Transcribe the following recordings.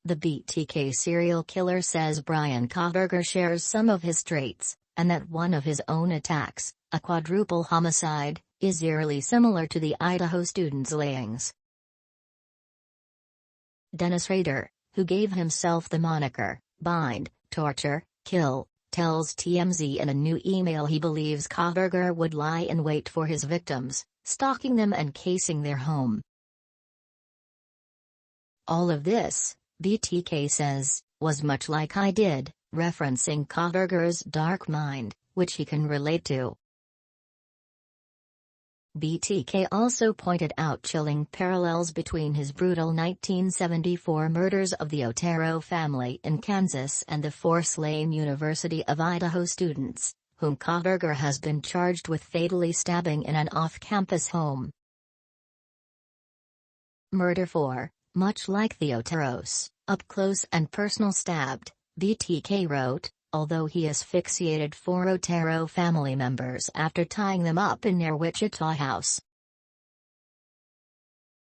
The BTK serial killer says Bryan Kohberger shares some of his traits, and that one of his own attacks, a quadruple homicide, is eerily similar to the Idaho student's layings. Dennis Rader, who gave himself the moniker, bind, torture, kill, tells TMZ in a new email he believes Kohberger would lie in wait for his victims, stalking them and casing their home. All of this, BTK says, was much like I did, referencing Kohberger's dark mind, which he can relate to. BTK also pointed out chilling parallels between his brutal 1974 murders of the Otero family in Kansas and the 4 slain University of Idaho students, whom Kohberger has been charged with fatally stabbing in an off-campus home. Murder 4, much like the Oteros, up close and personal stabbed, BTK wrote, although he asphyxiated 4 Otero family members after tying them up in their Wichita house.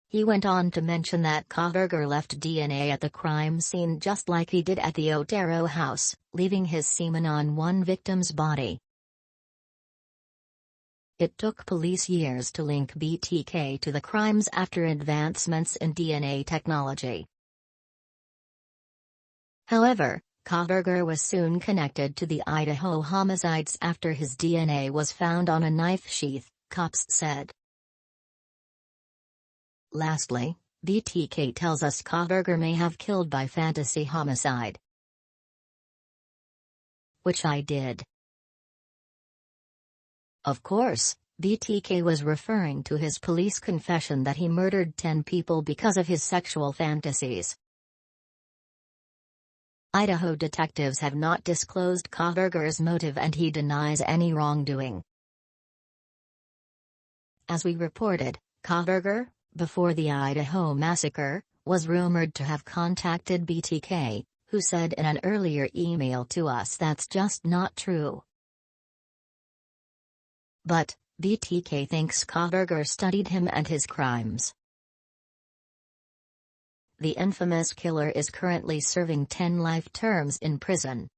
He went on to mention that Kohberger left DNA at the crime scene just like he did at the Otero house, leaving his semen on one victim's body. It took police years to link BTK to the crimes after advancements in DNA technology. However, Kohberger was soon connected to the Idaho homicides after his DNA was found on a knife sheath, cops said. Lastly, BTK tells us Kohberger may have killed by fantasy homicide. Which I did. Of course, BTK was referring to his police confession that he murdered 10 people because of his sexual fantasies. Idaho detectives have not disclosed Kohberger's motive and he denies any wrongdoing. As we reported, Kohberger, before the Idaho massacre, was rumored to have contacted BTK, who said in an earlier email to us that's just not true. But, BTK thinks Kohberger studied him and his crimes. The infamous killer is currently serving 10 life terms in prison.